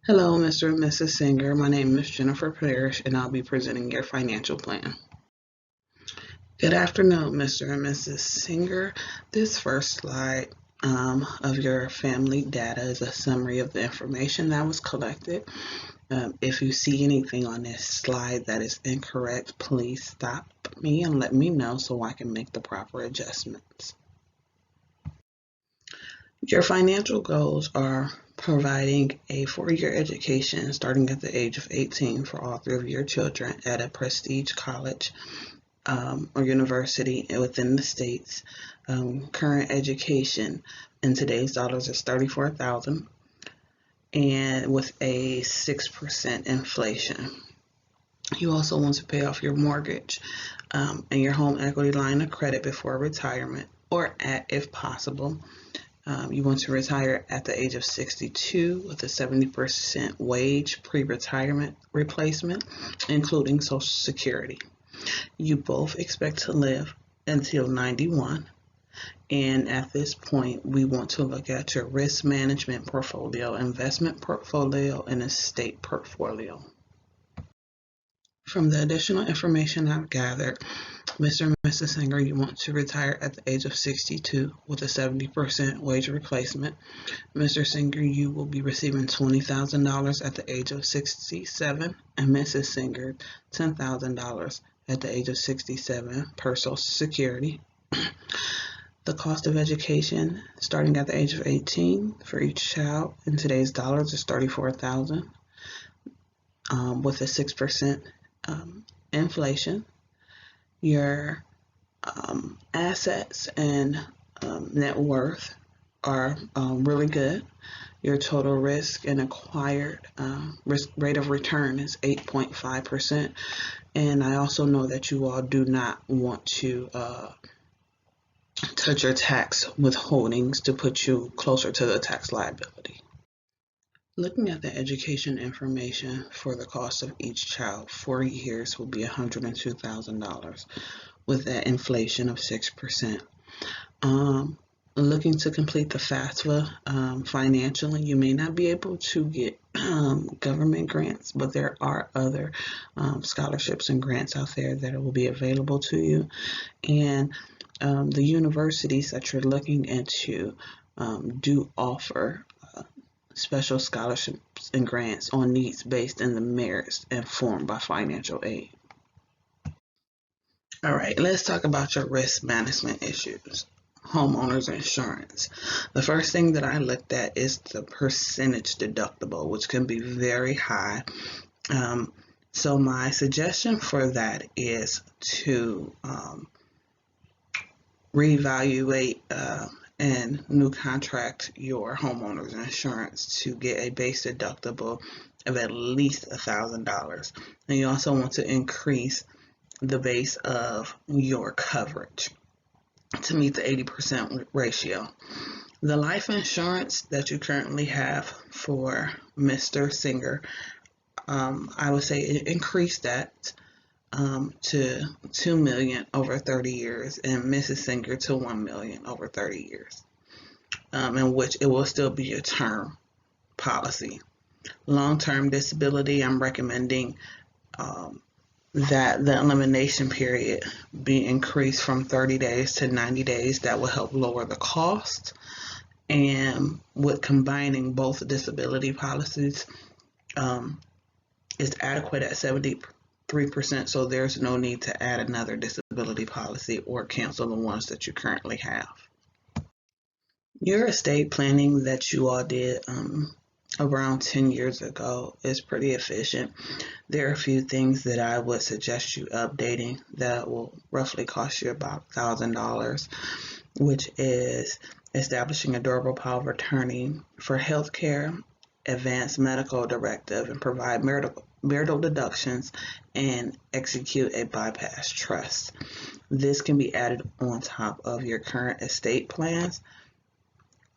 Hello, Mr. and Mrs. Singer. My name is Jennifer Parrish, and I'll be presenting your financial plan. Good afternoon, Mr. and Mrs. Singer. This first slide of your family data is a summary of the information that was collected. If you see anything on this slide that is incorrect, please stop me and let me know so I can make the proper adjustments. Your financial goals are providing a 4-year education starting at the age of 18 for all 3 of your children at a prestige college or university within the states. Current education in today's dollars is $34,000 and with a 6% inflation. You also want to pay off your mortgage and your home equity line of credit before retirement or if possible. You want to retire at the age of 62 with a 70% wage pre-retirement replacement, including Social Security. You both expect to live until 91. And at this point, we want to look at your risk management portfolio, investment portfolio, and estate portfolio. From the additional information I've gathered, Mr. and Mrs. Singer, you want to retire at the age of 62 with a 70% wage replacement. Mr. Singer, you will be receiving $20,000 at the age of 67, and Mrs. Singer, $10,000 at the age of 67 per Social Security. The cost of education starting at the age of 18 for each child in today's dollars is $34,000 with a 6% inflation. Your assets and net worth are really good. Your total risk and acquired risk rate of return is 8.5%. And I also know that you all do not want to touch your tax withholdings to put you closer to the tax liability. Looking at the education information for the cost of each child, 4 years will be $102,000 with that inflation of 6%. Looking to complete the FAFSA financially, you may not be able to get government grants, but there are other scholarships and grants out there that will be available to you. And the universities that you're looking into do offer special scholarships and grants on needs based in the merits informed by financial aid. All right, let's talk about your risk management issues. Homeowners insurance. The first thing that I looked at is the percentage deductible, which can be very high. So my suggestion for that is to reevaluate and new contract your homeowner's insurance to get a base deductible of at least $1,000. And you also want to increase the base of your coverage to meet the 80% ratio. The life insurance that you currently have for Mr. Singer, I would say increase that to $2 million over 30 years and Mrs. Singer to $1 million over 30 years, in which it will still be a term policy. Long-term disability, I'm recommending that the elimination period be increased from 30 days to 90 days. That will help lower the cost. And with combining both disability policies, is adequate at 73%, so there's no need to add another disability policy or cancel the ones that you currently have. Your estate planning that you all did around 10 years ago is pretty efficient. There are a few things that I would suggest you updating that will roughly cost you about $1,000, which is establishing a durable power of attorney for healthcare, advance medical directive, and provide marital deductions, and execute a bypass trust. This can be added on top of your current estate plans.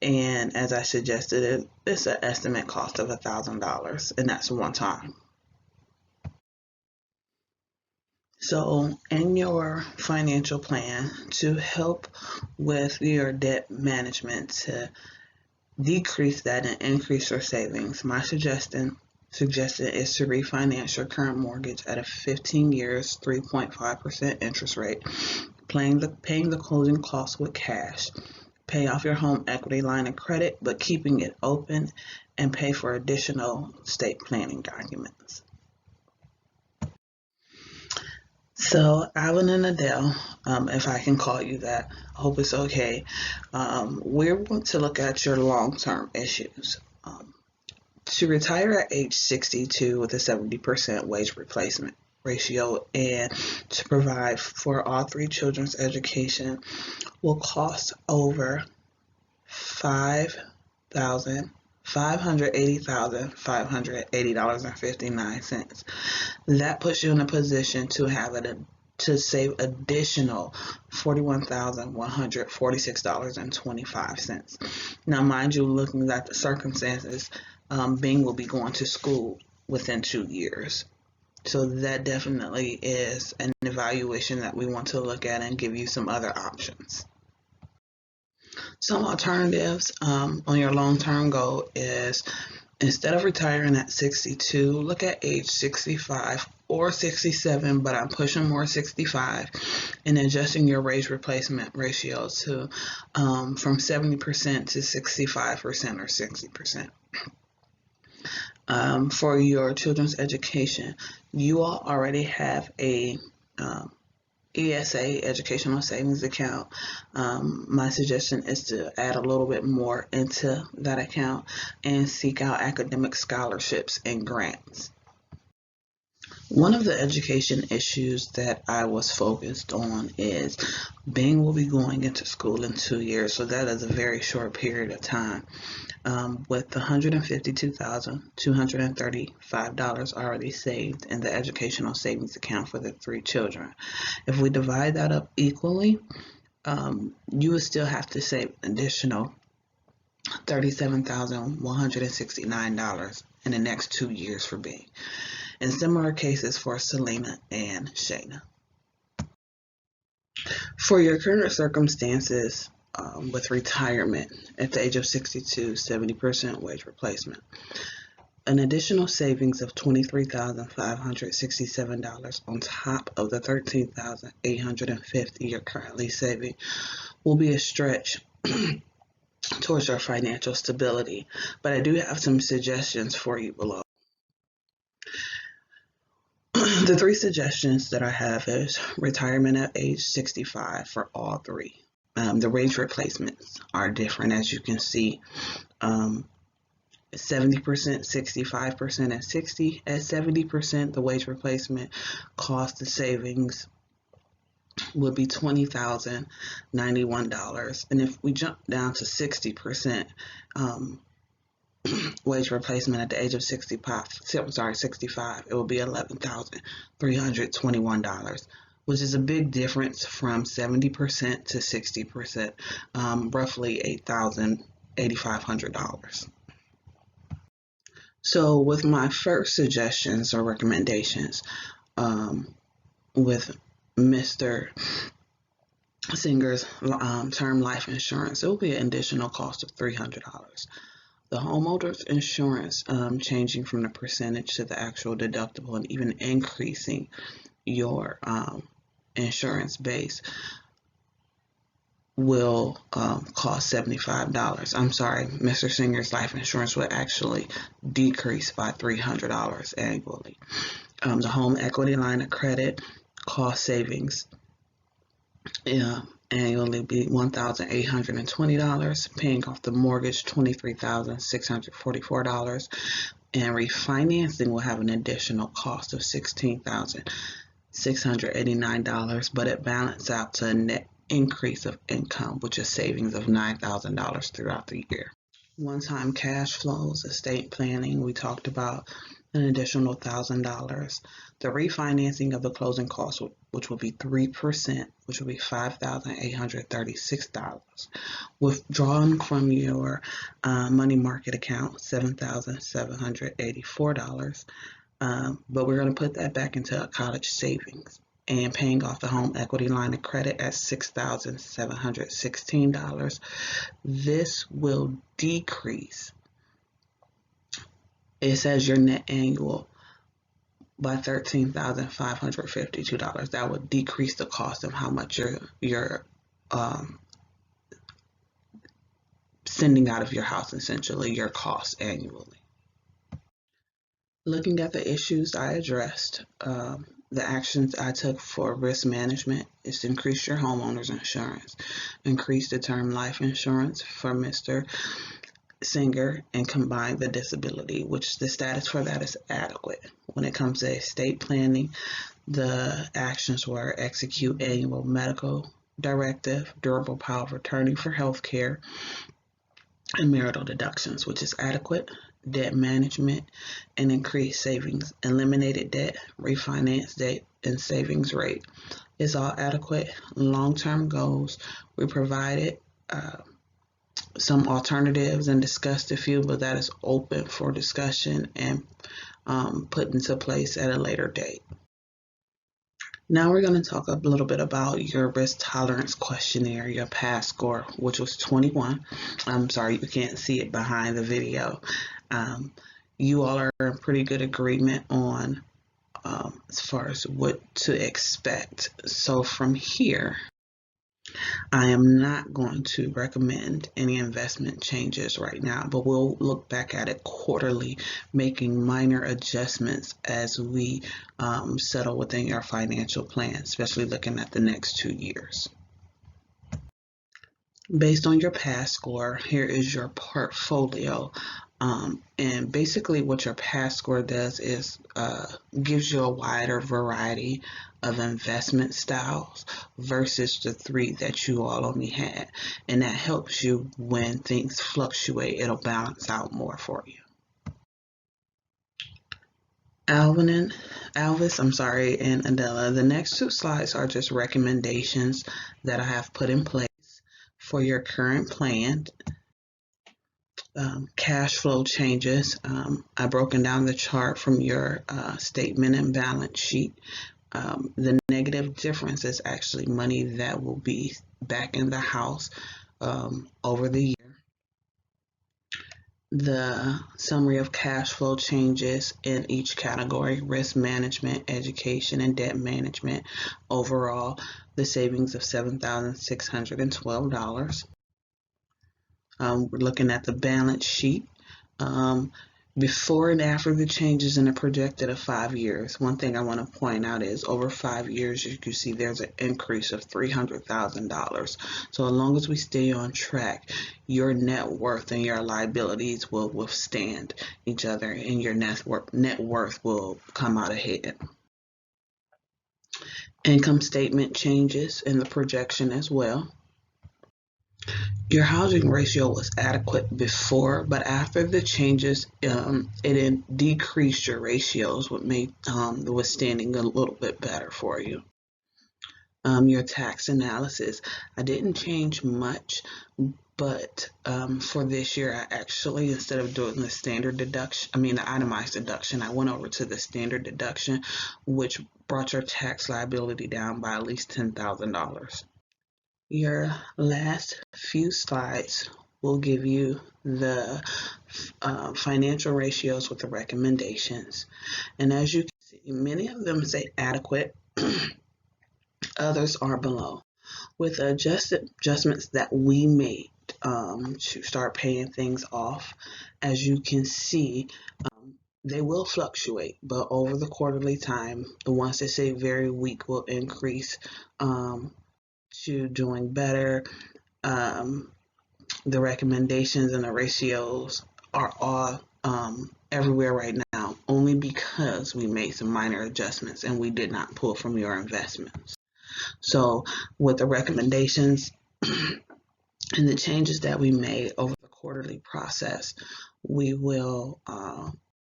And as I suggested, it's an estimate cost of $1,000, and that's one time. So in your financial plan, to help with your debt management, to decrease that and increase your savings, my suggestion is to refinance your current mortgage at a 15 years 3.5% interest rate, paying the closing costs with cash. Pay off your home equity line of credit, but keeping it open, and pay for additional estate planning documents. So, Alvin and Adele, if I can call you that, I hope it's okay. We're going to look at your long-term issues. To retire at age 62 with a 70% wage replacement ratio and to provide for all three children's education will cost over $580,580.59. That puts you in a position to save additional $41,146.25. Now, mind you, looking at the circumstances, Bing will be going to school within 2 years. So that definitely is an evaluation that we want to look at and give you some other options. Some alternatives on your long-term goal is, instead of retiring at 62, look at age 65 or 67, but I'm pushing more 65, and adjusting your wage replacement ratio to from 70% to 65% or 60%. For your children's education, you all already have a ESA, Educational Savings Account. My suggestion is to add a little bit more into that account and seek out academic scholarships and grants. One of the education issues that I was focused on is Bing will be going into school in 2 years, so that is a very short period of time. With $152,235 already saved in the educational savings account for the 3 children. If we divide that up equally, you would still have to save an additional $37,169 in the next 2 years for Bing. In similar cases for Selena and Shayna. For your current circumstances, with retirement at the age of 62, 70% wage replacement, an additional savings of $23,567 on top of the $13,850 you're currently saving will be a stretch towards your financial stability, but I do have some suggestions for you below. The 3 suggestions that I have is retirement at age 65 for all 3. The wage replacements are different, as you can see. 70%, 65%, and 60. At 70%, the wage replacement cost of savings would be $20,091. And if we jump down to 60%, wage replacement at the age of 65, it will be $11,321, which is a big difference from 70% to 60%, roughly $8,500. So with my first suggestions or recommendations, with Mr. Singer's term life insurance, it will be an additional cost of $300. The homeowner's insurance, changing from the percentage to the actual deductible and even increasing your insurance base, will cost $75. I'm sorry, Mr. Singer's life insurance will actually decrease by $300 annually. The home equity line of credit cost savings annually be $1,820, paying off the mortgage $23,644, and refinancing will have an additional cost of $16,689, but it balances out to a net increase of income, which is savings of $9,000 throughout the year. One-time cash flows, estate planning, we talked about an additional $1,000. The refinancing of the closing costs, which will be 3%, which will be $5,836. Withdrawn from your money market account, $7,784. But we're going to put that back into a college savings. and paying off the home equity line of credit at $6,716. This will decrease, it says, your net annual by $13,552. That would decrease the cost of how much you're sending out of your house, essentially your costs annually. Looking at the issues I addressed, the actions I took for risk management is to increase your homeowner's insurance, increase the term life insurance for Mr. Singer, and combine the disability, which the status for that is adequate. When it comes to estate planning, the actions were execute annual medical directive, durable power of attorney for health care, and marital deductions, which is adequate. Debt management and increased savings, eliminated debt, refinance debt, and savings rate is all adequate. Long-term goals, we provided some alternatives and discussed a few, but that is open for discussion and put into place at a later date. Now we're going to talk a little bit about your risk tolerance questionnaire, your pass score, which was 21. I'm sorry, you can't see it behind the video. You all are in pretty good agreement on as far as what to expect. So from here, I am not going to recommend any investment changes right now, but we'll look back at it quarterly, making minor adjustments as we settle within your financial plan, especially looking at the next 2 years. Based on your pass score, here is your portfolio. And basically what your pass score does is gives you a wider variety of investment styles versus the 3 that you all only had. And that helps you when things fluctuate, it'll balance out more for you. Elvis, and Adele, the next 2 slides are just recommendations that I have put in place for your current plan. Cash flow changes. I've broken down the chart from your statement and balance sheet. The negative difference is actually money that will be back in the house over the year. The summary of cash flow changes in each category: risk management, education, and debt management. Overall, the savings of $7,612. We're looking at the balance sheet. Before and after the changes in the projected of 5 years, one thing I want to point out is over 5 years, you can see there's an increase of $300,000. So as long as we stay on track, your net worth and your liabilities will withstand each other, and your net worth will come out ahead. Income statement changes in the projection as well. Your housing ratio was adequate before, but after the changes, it decreased your ratios, what made the withstanding a little bit better for you. Your tax analysis, I didn't change much, but for this year, I actually, instead of doing the standard deduction, the itemized deduction, I went over to the standard deduction, which brought your tax liability down by at least $10,000. Your last few slides will give you the financial ratios with the recommendations. And as you can see, many of them say adequate, others are below. With the adjustments that we made to start paying things off, as you can see, they will fluctuate, but over the quarterly time, the ones that say very weak will increase to doing better. The recommendations and the ratios are all everywhere right now, only because we made some minor adjustments and we did not pull from your investments. So with the recommendations and the changes that we made over the quarterly process, we will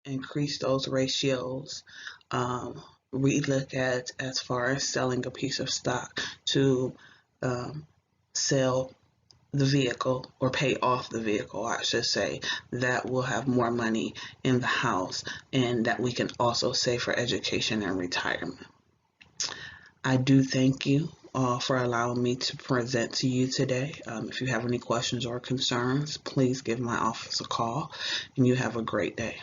increase those ratios, relook at as far as selling a piece of stock to sell the vehicle or pay off the vehicle, I should say, that will have more money in the house and that we can also save for education and retirement. I do thank you for allowing me to present to you today. If you have any questions or concerns, please give my office a call, and you have a great day.